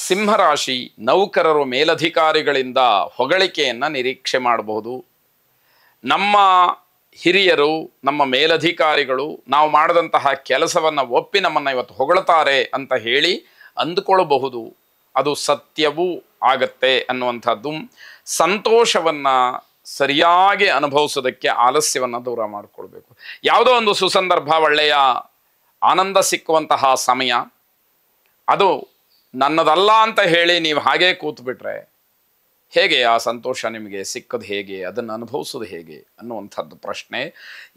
ಸಿಂಹರಾಶಿ ನೌಕರರು ಮೇಲಧಿಕಾರಿಗಳಿಂದ ಹೊಗಳಿಕೆಯನ್ನು ನಿರೀಕ್ಷೆ ಮಾಡಬಹುದು. ನಮ್ಮ ಹಿರಿಯರು, ನಮ್ಮ ಮೇಲಧಿಕಾರಿಗಳು ನಾವು ಮಾಡಿದಂತಹ ಕೆಲಸವನ್ನು ಒಪ್ಪಿ ನಮ್ಮನ್ನು ಇವತ್ತು ಹೊಗಳ್ತಾರೆ ಅಂತ ಹೇಳಿ ಅಂದುಕೊಳ್ಳಬಹುದು. ಅದು ಸತ್ಯವೂ ಆಗತ್ತೆ ಅನ್ನುವಂಥದ್ದು. ಸಂತೋಷವನ್ನು ಸರಿಯಾಗಿ ಅನುಭವಿಸೋದಕ್ಕೆ ಆಲಸ್ಯವನ್ನು ದೂರ ಮಾಡಿಕೊಳ್ಬೇಕು. ಯಾವುದೋ ಒಂದು ಸುಸಂದರ್ಭ, ಒಳ್ಳೆಯ ಆನಂದ ಸಿಕ್ಕುವಂತಹ ಸಮಯ, ಅದು ನನ್ನದಲ್ಲ ಅಂತ ಹೇಳಿ ನೀವು ಹಾಗೇ ಕೂತ್ಬಿಟ್ರೆ ಹೇಗೆ ಆ ಸಂತೋಷ ನಿಮಗೆ ಸಿಕ್ಕದು, ಹೇಗೆ ಅದನ್ನು ಅನುಭವಿಸೋದು ಹೇಗೆ ಅನ್ನುವಂಥದ್ದು ಪ್ರಶ್ನೆ.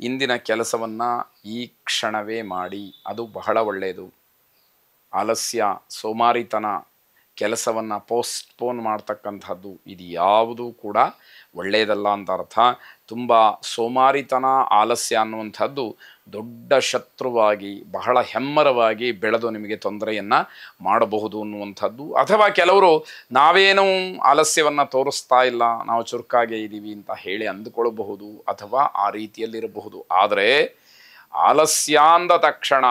ಇಂದಿನ ಕೆಲಸವನ್ನು ಈ ಕ್ಷಣವೇ ಮಾಡಿ, ಅದು ಬಹಳ ಒಳ್ಳೆಯದು. ಆಲಸ್ಯ, ಸೋಮಾರಿತನ, ಕೆಲಸವನ್ನು ಪೋಸ್ಟ್ಪೋನ್ ಮಾಡ್ತಕ್ಕಂಥದ್ದು ಇದು ಯಾವುದೂ ಕೂಡ ಒಳ್ಳೆಯದಲ್ಲ ಅಂತ ಅರ್ಥ. ತುಂಬ ಸೋಮಾರಿತನ, ಆಲಸ್ಯ ಅನ್ನುವಂಥದ್ದು ದೊಡ್ಡ ಶತ್ರುವಾಗಿ ಬಹಳ ಹೆಮ್ಮರವಾಗಿ ಬೆಳೆದು ನಿಮಗೆ ತೊಂದರೆಯನ್ನು ಮಾಡಬಹುದು ಅನ್ನುವಂಥದ್ದು. ಅಥವಾ ಕೆಲವರು ನಾವೇನೂ ಆಲಸ್ಯವನ್ನು ತೋರಿಸ್ತಾ ಇಲ್ಲ, ನಾವು ಚುರುಕಾಗೇ ಇದ್ದೀವಿ ಅಂತ ಹೇಳಿ ಅಂದುಕೊಳ್ಳಬಹುದು, ಅಥವಾ ಆ ರೀತಿಯಲ್ಲಿರಬಹುದು. ಆದರೆ ಆಲಸ್ಯ ಅಂದ ತಕ್ಷಣ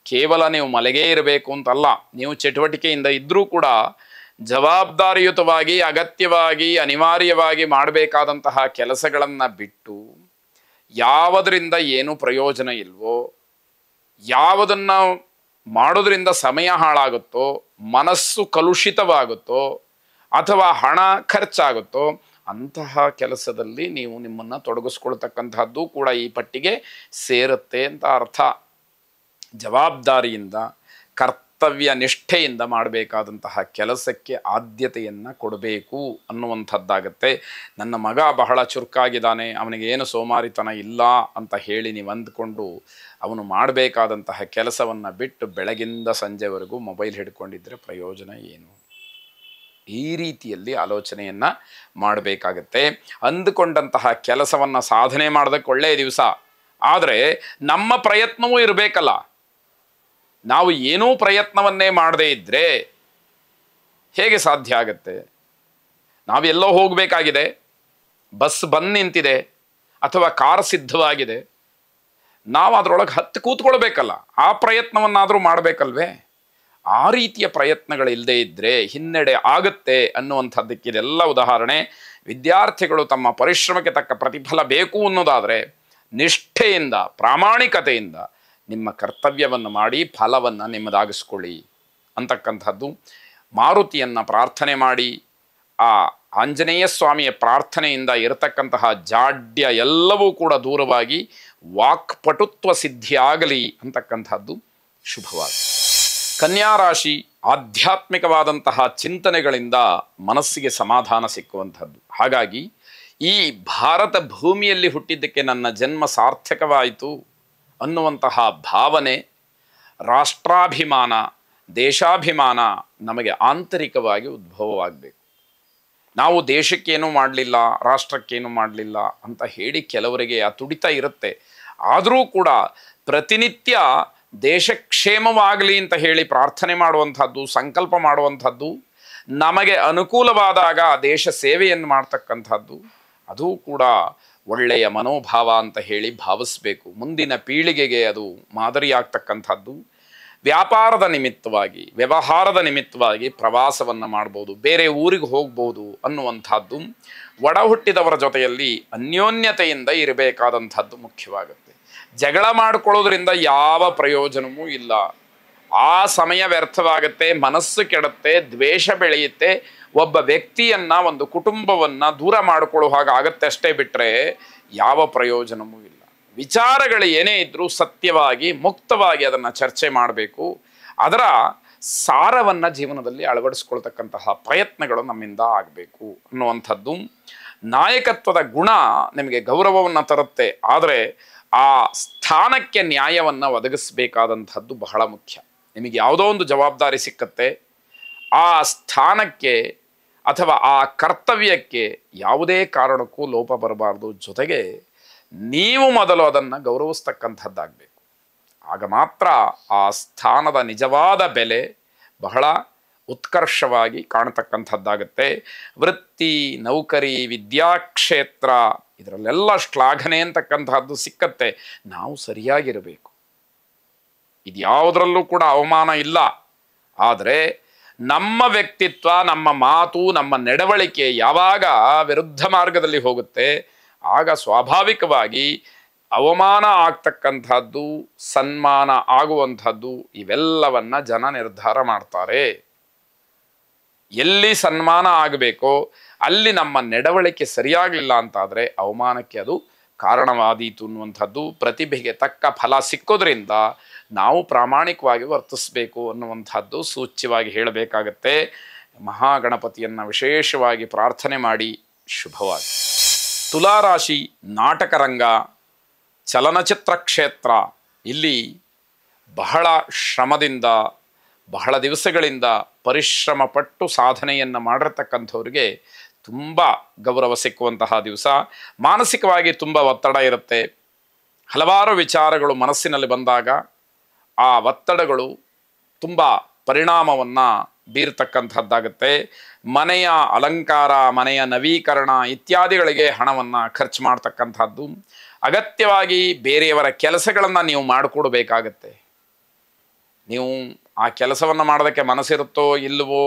ಕೇವಲ ನೀವು ಮಲಗೇ ಇರಬೇಕು ಅಂತಲ್ಲ, ನೀವು ಚಟುವಟಿಕೆಯಿಂದ ಇದ್ದರೂ ಕೂಡ ಜವಾಬ್ದಾರಿಯುತವಾಗಿ, ಅಗತ್ಯವಾಗಿ, ಅನಿವಾರ್ಯವಾಗಿ ಮಾಡಬೇಕಾದಂತಹ ಕೆಲಸಗಳನ್ನು ಬಿಟ್ಟು ಯಾವುದರಿಂದ ಏನು ಪ್ರಯೋಜನ ಇಲ್ವೋ, ಯಾವುದನ್ನು ಮಾಡೋದ್ರಿಂದ ಸಮಯ ಹಾಳಾಗುತ್ತೋ, ಮನಸ್ಸು ಕಲುಷಿತವಾಗುತ್ತೋ, ಅಥವಾ ಹಣ ಖರ್ಚಾಗುತ್ತೋ ಅಂತಹ ಕೆಲಸದಲ್ಲಿ ನೀವು ನಿಮ್ಮನ್ನು ತೊಡಗಿಸ್ಕೊಳ್ತಕ್ಕಂಥದ್ದು ಕೂಡ ಈ ಪಟ್ಟಿಗೆ ಸೇರುತ್ತೆ ಅಂತ ಅರ್ಥ. ಜವಾಬ್ದಾರಿಯಿಂದ, ಕರ್ತವ್ಯ ನಿಷ್ಠೆಯಿಂದ ಮಾಡಬೇಕಾದಂತಹ ಕೆಲಸಕ್ಕೆ ಆದ್ಯತೆಯನ್ನು ಕೊಡಬೇಕು ಅನ್ನುವಂಥದ್ದಾಗತ್ತೆ. ನನ್ನ ಮಗ ಬಹಳ ಚುರುಕಾಗಿದ್ದಾನೆ, ಅವನಿಗೆ ಏನು ಸೋಮಾರಿತನ ಇಲ್ಲ ಅಂತ ಹೇಳಿ ನೀವು ಅಂದ್ಕೊಂಡು ಅವನು ಮಾಡಬೇಕಾದಂತಹ ಕೆಲಸವನ್ನು ಬಿಟ್ಟು ಬೆಳಗಿಂದ ಸಂಜೆವರೆಗೂ ಮೊಬೈಲ್ ಹಿಡ್ಕೊಂಡಿದ್ದರೆ ಪ್ರಯೋಜನ ಏನು? ಈ ರೀತಿಯಲ್ಲಿ ಆಲೋಚನೆಯನ್ನು ಮಾಡಬೇಕಾಗತ್ತೆ. ಅಂದುಕೊಂಡಂತಹ ಕೆಲಸವನ್ನು ಸಾಧನೆ ಮಾಡೋದಕ್ಕೆ ಒಳ್ಳೆಯ ದಿವಸ, ಆದರೆ ನಮ್ಮ ಪ್ರಯತ್ನವೂ ಇರಬೇಕಲ್ಲ. ನಾವು ಏನೂ ಪ್ರಯತ್ನವನ್ನೇ ಮಾಡದೇ ಇದ್ದರೆ ಹೇಗೆ ಸಾಧ್ಯ ಆಗತ್ತೆ? ನಾವೆಲ್ಲೋ ಹೋಗಬೇಕಾಗಿದೆ, ಬಸ್ ಬಂದು ನಿಂತಿದೆ, ಅಥವಾ ಕಾರ್ ಸಿದ್ಧವಾಗಿದೆ, ನಾವು ಅದರೊಳಗೆ ಹತ್ತು ಕೂತ್ಕೊಳ್ಬೇಕಲ್ಲ, ಆ ಪ್ರಯತ್ನವನ್ನಾದರೂ ಮಾಡಬೇಕಲ್ವೇ? ಆ ರೀತಿಯ ಪ್ರಯತ್ನಗಳಿಲ್ಲದೆ ಇದ್ದರೆ ಹಿನ್ನಡೆ ಆಗುತ್ತೆ ಅನ್ನುವಂಥದ್ದಕ್ಕೆ ಇದೆಲ್ಲ ಉದಾಹರಣೆ. ವಿದ್ಯಾರ್ಥಿಗಳು ತಮ್ಮ ಪರಿಶ್ರಮಕ್ಕೆ ತಕ್ಕ ಪ್ರತಿಫಲ ಬೇಕು ಅನ್ನೋದಾದರೆ ನಿಷ್ಠೆಯಿಂದ, ಪ್ರಾಮಾಣಿಕತೆಯಿಂದ ನಿಮ್ಮ ಕರ್ತವ್ಯವನ್ನು ಮಾಡಿ ಫಲವನ್ನು ನಿಮ್ಮದಾಗಿಸ್ಕೊಳ್ಳಿ ಅಂತಕ್ಕಂಥದ್ದು. ಮಾರುತಿಯನ್ನು ಪ್ರಾರ್ಥನೆ ಮಾಡಿ, ಆ ಆಂಜನೇಯ ಸ್ವಾಮಿಯ ಪ್ರಾರ್ಥನೆಯಿಂದ ಇರತಕ್ಕಂತಹ ಜಾಡ್ಯ ಎಲ್ಲವೂ ಕೂಡ ದೂರವಾಗಿ ವಾಕ್ಪಟುತ್ವ ಸಿದ್ಧಿಯಾಗಲಿ ಅಂತಕ್ಕಂಥದ್ದು ಶುಭವಾಗಿ. ಕನ್ಯಾ ರಾಶಿ ಆಧ್ಯಾತ್ಮಿಕವಾದಂತಹ ಚಿಂತನೆಗಳಿಂದ ಮನಸ್ಸಿಗೆ ಸಮಾಧಾನ ಸಿಕ್ಕುವಂಥದ್ದು. ಹಾಗಾಗಿ ಈ ಭಾರತ ಭೂಮಿಯಲ್ಲಿ ಹುಟ್ಟಿದ್ದಕ್ಕೆ ನನ್ನ ಜನ್ಮ ಸಾರ್ಥಕವಾಯಿತು ಅನ್ನುವಂತಹ ಭಾವನೆ, ರಾಷ್ಟ್ರಾಭಿಮಾನ, ದೇಶಾಭಿಮಾನ ನಮಗೆ ಆಂತರಿಕವಾಗಿ ಉದ್ಭವವಾಗಬೇಕು. ನಾವು ದೇಶಕ್ಕೇನೂ ಮಾಡಲಿಲ್ಲ, ರಾಷ್ಟ್ರಕ್ಕೇನೂ ಮಾಡಲಿಲ್ಲ ಅಂತ ಹೇಳಿ ಕೆಲವರಿಗೆ ಆ ತುಡಿತ ಇರುತ್ತೆ. ಆದರೂ ಕೂಡ ಪ್ರತಿನಿತ್ಯ ದೇಶಕ್ಷೇಮವಾಗಲಿ ಅಂತ ಹೇಳಿ ಪ್ರಾರ್ಥನೆ ಮಾಡುವಂಥದ್ದು, ಸಂಕಲ್ಪ ಮಾಡುವಂಥದ್ದು, ನಮಗೆ ಅನುಕೂಲವಾದಾಗ ದೇಶ ಸೇವೆಯನ್ನು ಮಾಡ್ತಕ್ಕಂಥದ್ದು, ಅದು ಕೂಡ ಒಳ್ಳೆಯ ಮನೋಭಾವ ಅಂತ ಹೇಳಿ ಭಾವಿಸಬೇಕು. ಮುಂದಿನ ಪೀಳಿಗೆಗೆ ಅದು ಮಾದರಿಯಾಗ್ತಕ್ಕಂಥದ್ದು. ವ್ಯಾಪಾರದ ನಿಮಿತ್ತವಾಗಿ, ವ್ಯವಹಾರದ ನಿಮಿತ್ತವಾಗಿ ಪ್ರವಾಸವನ್ನು ಮಾಡ್ಬೋದು, ಬೇರೆ ಊರಿಗೆ ಹೋಗ್ಬೋದು ಅನ್ನುವಂಥದ್ದು. ಒಡ ಹುಟ್ಟಿದವರ ಜೊತೆಯಲ್ಲಿ ಅನ್ಯೋನ್ಯತೆಯಿಂದ ಇರಬೇಕಾದಂಥದ್ದು ಮುಖ್ಯವಾಗುತ್ತೆ. ಜಗಳ ಮಾಡಿಕೊಳ್ಳೋದ್ರಿಂದ ಯಾವ ಪ್ರಯೋಜನವೂ ಇಲ್ಲ. ಆ ಸಮಯ ವ್ಯರ್ಥವಾಗುತ್ತೆ, ಮನಸ್ಸು ಕೆಡುತ್ತೆ, ದ್ವೇಷ ಬೆಳೆಯುತ್ತೆ, ಒಬ್ಬ ವ್ಯಕ್ತಿಯನ್ನು, ಒಂದು ಕುಟುಂಬವನ್ನು ದೂರ ಮಾಡಿಕೊಳ್ಳೋ ಹಾಗಾಗತ್ತೆ ಅಷ್ಟೇ, ಬಿಟ್ಟರೆ ಯಾವ ಪ್ರಯೋಜನವೂ ಇಲ್ಲ. ವಿಚಾರಗಳು ಏನೇ ಇದ್ದರೂ ಸತ್ಯವಾಗಿ, ಮುಕ್ತವಾಗಿ ಅದನ್ನು ಚರ್ಚೆ ಮಾಡಬೇಕು. ಅದರ ಸಾರವನ್ನು ಜೀವನದಲ್ಲಿ ಅಳವಡಿಸ್ಕೊಳ್ತಕ್ಕಂತಹ ಪ್ರಯತ್ನಗಳು ನಮ್ಮಿಂದ ಆಗಬೇಕು ಅನ್ನುವಂಥದ್ದು. ನಾಯಕತ್ವದ ಗುಣ ನಿಮಗೆ ಗೌರವವನ್ನು ತರುತ್ತೆ, ಆದರೆ ಆ ಸ್ಥಾನಕ್ಕೆ ನ್ಯಾಯವನ್ನು ಒದಗಿಸಬೇಕಾದಂಥದ್ದು ಬಹಳ ಮುಖ್ಯ. ನಿಮಗೆ ಯಾವುದೋ ಒಂದು ಜವಾಬ್ದಾರಿ ಸಿಕ್ಕತ್ತೆ, ಆ ಸ್ಥಾನಕ್ಕೆ ಅಥವಾ ಆ ಕರ್ತವ್ಯಕ್ಕೆ ಯಾವುದೇ ಕಾರಣಕ್ಕೂ ಲೋಪ ಬರಬಾರ್ದು. ಜೊತೆಗೆ ನೀವು ಮೊದಲು ಅದನ್ನು ಗೌರವಿಸ್ತಕ್ಕಂಥದ್ದಾಗಬೇಕು. ಆಗ ಮಾತ್ರ ಆ ಸ್ಥಾನದ ನಿಜವಾದ ಬೆಲೆ ಬಹಳ ಉತ್ಕರ್ಷವಾಗಿ ಕಾಣತಕ್ಕಂಥದ್ದಾಗತ್ತೆ. ವೃತ್ತಿ, ನೌಕರಿ, ವಿದ್ಯಾಕ್ಷೇತ್ರ ಇದರಲ್ಲೆಲ್ಲ ಶ್ಲಾಘನೆ ಅಂತಕ್ಕಂಥದ್ದು ಸಿಕ್ಕತ್ತೆ. ನಾವು ಸರಿಯಾಗಿರಬೇಕು, ಇದ್ಯಾವುದರಲ್ಲೂ ಕೂಡ ಅವಮಾನ ಇಲ್ಲ. ಆದರೆ ನಮ್ಮ ವ್ಯಕ್ತಿತ್ವ, ನಮ್ಮ ಮಾತು, ನಮ್ಮ ನಡವಳಿಕೆ ಯಾವಾಗ ವಿರುದ್ಧ ಮಾರ್ಗದಲ್ಲಿ ಹೋಗುತ್ತೆ ಆಗ ಸ್ವಾಭಾವಿಕವಾಗಿ ಅವಮಾನ ಆಗ್ತಕ್ಕಂಥದ್ದು, ಸನ್ಮಾನ ಆಗುವಂಥದ್ದು ಇವೆಲ್ಲವನ್ನ ಜನ ನಿರ್ಧಾರ ಮಾಡ್ತಾರೆ. ಎಲ್ಲಿ ಸನ್ಮಾನ ಆಗಬೇಕೋ ಅಲ್ಲಿ ನಮ್ಮ ನಡವಳಿಕೆ ಸರಿಯಾಗಲಿಲ್ಲ ಅಂತಾದರೆ ಅವಮಾನಕ್ಕೆ ಅದು ಕಾರಣವಾದೀತು ಅನ್ನುವಂಥದ್ದು. ಪ್ರತಿಭೆಗೆ ತಕ್ಕ ಫಲ ಸಿಕ್ಕೋದ್ರಿಂದ ನಾವು ಪ್ರಾಮಾಣಿಕವಾಗಿ ವರ್ತಿಸಬೇಕು ಅನ್ನುವಂಥದ್ದು ಸೂಚ್ಯವಾಗಿ ಹೇಳಬೇಕಾಗತ್ತೆ. ಮಹಾಗಣಪತಿಯನ್ನು ವಿಶೇಷವಾಗಿ ಪ್ರಾರ್ಥನೆ ಮಾಡಿ ಶುಭವಾಗಿ. ತುಲಾರಾಶಿ ನಾಟಕ ರಂಗ, ಚಲನಚಿತ್ರ ಕ್ಷೇತ್ರ, ಇಲ್ಲಿ ಬಹಳ ಶ್ರಮದಿಂದ ಬಹಳ ದಿವಸಗಳಿಂದ ಪರಿಶ್ರಮ ಪಟ್ಟು ಸಾಧನೆಯನ್ನು ಮಾಡಿರ್ತಕ್ಕಂಥವ್ರಿಗೆ ತುಂಬ ಗೌರವ ಸಿಕ್ಕುವಂತಹ ದಿವಸ. ಮಾನಸಿಕವಾಗಿ ತುಂಬ ಒತ್ತಡ ಇರುತ್ತೆ. ಹಲವಾರು ವಿಚಾರಗಳು ಮನಸ್ಸಿನಲ್ಲಿ ಬಂದಾಗ ಆ ಒತ್ತಡಗಳು ತುಂಬ ಪರಿಣಾಮವನ್ನು ಬೀರ್ತಕ್ಕಂಥದ್ದಾಗುತ್ತೆ. ಮನೆಯ ಅಲಂಕಾರ, ಮನೆಯ ನವೀಕರಣ ಇತ್ಯಾದಿಗಳಿಗೆ ಹಣವನ್ನು ಖರ್ಚು ಮಾಡ್ತಕ್ಕಂಥದ್ದು. ಅಗತ್ಯವಾಗಿ ಬೇರೆಯವರ ಕೆಲಸಗಳನ್ನು ನೀವು ಮಾಡಿಕೊಡ್ಬೇಕಾಗತ್ತೆ. ನೀವು ಆ ಕೆಲಸವನ್ನು ಮಾಡೋದಕ್ಕೆ ಮನಸ್ಸಿರುತ್ತೋ ಇಲ್ಲವೋ,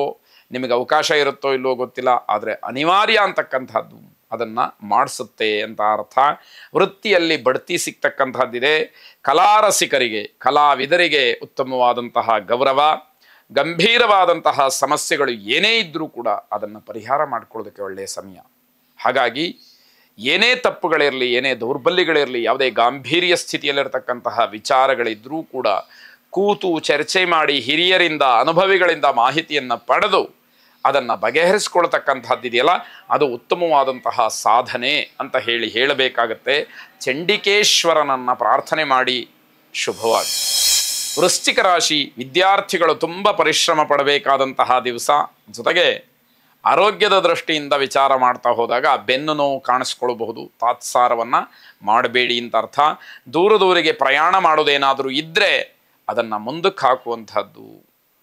ನಿಮಗೆ ಅವಕಾಶ ಇರುತ್ತೋ ಇಲ್ಲವೋ ಗೊತ್ತಿಲ್ಲ, ಆದರೆ ಅನಿವಾರ್ಯ ಅಂತಕ್ಕಂಥದ್ದು ಅದನ್ನು ಮಾಡಿಸುತ್ತೆ ಅಂತ ಅರ್ಥ. ವೃತ್ತಿಯಲ್ಲಿ ಬಡ್ತಿ ಸಿಗ್ತಕ್ಕಂಥದ್ದಿದೆ. ಕಲಾರಸಿಕರಿಗೆ, ಕಲಾವಿದರಿಗೆ ಉತ್ತಮವಾದಂತಹ ಗೌರವ. ಗಂಭೀರವಾದಂತಹ ಸಮಸ್ಯೆಗಳು ಏನೇ ಇದ್ದರೂ ಕೂಡ ಅದನ್ನು ಪರಿಹಾರ ಮಾಡಿಕೊಳ್ಳೋದಕ್ಕೆ ಒಳ್ಳೆಯ ಸಮಯ. ಹಾಗಾಗಿ ಏನೇ ತಪ್ಪುಗಳಿರಲಿ, ಏನೇ ದೌರ್ಬಲ್ಯಗಳಿರಲಿ, ಯಾವುದೇ ಗಾಂಭೀರ್ಯ ಸ್ಥಿತಿಯಲ್ಲಿರ್ತಕ್ಕಂತಹ ವಿಚಾರಗಳಿದ್ದರೂ ಕೂಡ ಕೂತು ಚರ್ಚೆ ಮಾಡಿ ಹಿರಿಯರಿಂದ, ಅನುಭವಿಗಳಿಂದ ಮಾಹಿತಿಯನ್ನು ಪಡೆದು ಅದನ್ನು ಬಗೆಹರಿಸ್ಕೊಳ್ತಕ್ಕಂಥದ್ದಿದೆಯಲ್ಲ, ಅದು ಉತ್ತಮವಾದಂತಹ ಸಾಧನೆ ಅಂತ ಹೇಳಬೇಕಾಗತ್ತೆ. ಚಂಡಿಕೇಶ್ವರನನ್ನು ಪ್ರಾರ್ಥನೆ ಮಾಡಿ ಶುಭವಾಗಿ. ವೃಶ್ಚಿಕ ರಾಶಿ ವಿದ್ಯಾರ್ಥಿಗಳು ತುಂಬ ಪರಿಶ್ರಮ ಪಡಬೇಕಾದಂತಹ ದಿವಸ. ಜೊತೆಗೆ ಆರೋಗ್ಯದ ದೃಷ್ಟಿಯಿಂದ ವಿಚಾರ ಮಾಡ್ತಾ ಹೋದಾಗ ಬೆನ್ನು ನೋವು ಕಾಣಿಸ್ಕೊಳ್ಬಹುದು. ತಾತ್ಸಾರವನ್ನು ಮಾಡಬೇಡಿ ಅಂತ ಅರ್ಥ. ದೂರದೂರಿಗೆ ಪ್ರಯಾಣ ಮಾಡೋದೇನಾದರೂ ಇದ್ದರೆ ಅದನ್ನು ಮುಂದಕ್ಕೆ ಹಾಕುವಂಥದ್ದು,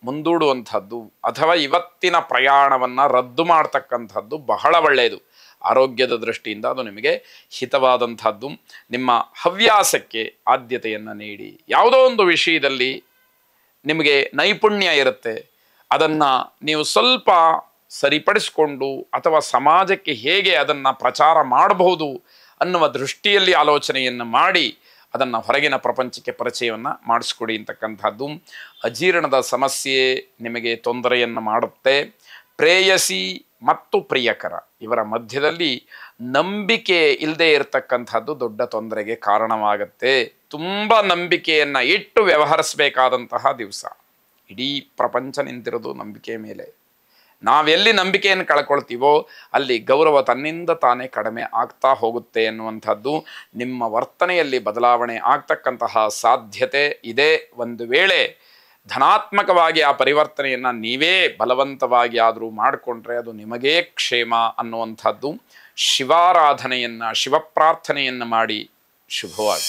ಮುಂದೂಡುವಂಥದ್ದು ಅಥವಾ ಇವತ್ತಿನ ಪ್ರಯಾಣವನ್ನು ರದ್ದು ಮಾಡ್ತಕ್ಕಂಥದ್ದು ಬಹಳ ಒಳ್ಳೆಯದು. ಆರೋಗ್ಯದ ದೃಷ್ಟಿಯಿಂದ ಅದು ನಿಮಗೆ ಹಿತವಾದಂಥದ್ದು. ನಿಮ್ಮ ಹವ್ಯಾಸಕ್ಕೆ ಆದ್ಯತೆಯನ್ನು ನೀಡಿ. ಯಾವುದೋ ಒಂದು ವಿಷಯದಲ್ಲಿ ನಿಮಗೆ ನೈಪುಣ್ಯ ಇರುತ್ತೆ, ಅದನ್ನು ನೀವು ಸ್ವಲ್ಪ ಸರಿಪಡಿಸಿಕೊಂಡು ಅಥವಾ ಸಮಾಜಕ್ಕೆ ಹೇಗೆ ಅದನ್ನು ಪ್ರಚಾರ ಮಾಡಬಹುದು ಅನ್ನುವ ದೃಷ್ಟಿಯಲ್ಲಿ ಆಲೋಚನೆಯನ್ನು ಮಾಡಿ ಅದನ್ನು ಹೊರಗಿನ ಪ್ರಪಂಚಕ್ಕೆ ಪರಿಚಯವನ್ನು ಮಾಡಿಸ್ಕೊಡಿ ಅಂತಕ್ಕಂಥದ್ದು. ಅಜೀರ್ಣದ ಸಮಸ್ಯೆ ನಿಮಗೆ ತೊಂದರೆಯನ್ನು ಮಾಡುತ್ತೆ. ಪ್ರೇಯಸಿ ಮತ್ತು ಪ್ರಿಯಕರ ಇವರ ಮಧ್ಯದಲ್ಲಿ ನಂಬಿಕೆ ಇಲ್ಲದೆ ಇರತಕ್ಕಂಥದ್ದು ದೊಡ್ಡ ತೊಂದರೆಗೆ ಕಾರಣವಾಗುತ್ತೆ. ತುಂಬ ನಂಬಿಕೆಯನ್ನು ಇಟ್ಟು ವ್ಯವಹರಿಸಬೇಕಾದಂತಹ ದಿವಸ. ಇಡೀ ಪ್ರಪಂಚ ನಿಂತಿರೋದು ನಂಬಿಕೆ ಮೇಲೆ. ನಾವೆಲ್ಲಿ ನಂಬಿಕೆಯನ್ನು ಕಳ್ಕೊಳ್ತೀವೋ ಅಲ್ಲಿ ಗೌರವ ತನ್ನಿಂದ ತಾನೇ ಕಡಿಮೆ ಆಗ್ತಾ ಹೋಗುತ್ತೆ ಎನ್ನುವಂಥದ್ದು. ನಿಮ್ಮ ವರ್ತನೆಯಲ್ಲಿ ಬದಲಾವಣೆ ಆಗ್ತಕ್ಕಂತಹ ಸಾಧ್ಯತೆ ಇದೆ. ಒಂದು ವೇಳೆ ಧನಾತ್ಮಕವಾಗಿ ಆ ಪರಿವರ್ತನೆಯನ್ನು ನೀವೇ ಬಲವಂತವಾಗಿ ಆದರೂ ಮಾಡಿಕೊಂಡ್ರೆ ಅದು ನಿಮಗೇ ಕ್ಷೇಮ ಅನ್ನುವಂಥದ್ದು. ಶಿವಾರಾಧನೆಯನ್ನು, ಶಿವಪ್ರಾರ್ಥನೆಯನ್ನು ಮಾಡಿ ಶುಭವಾಗಿ.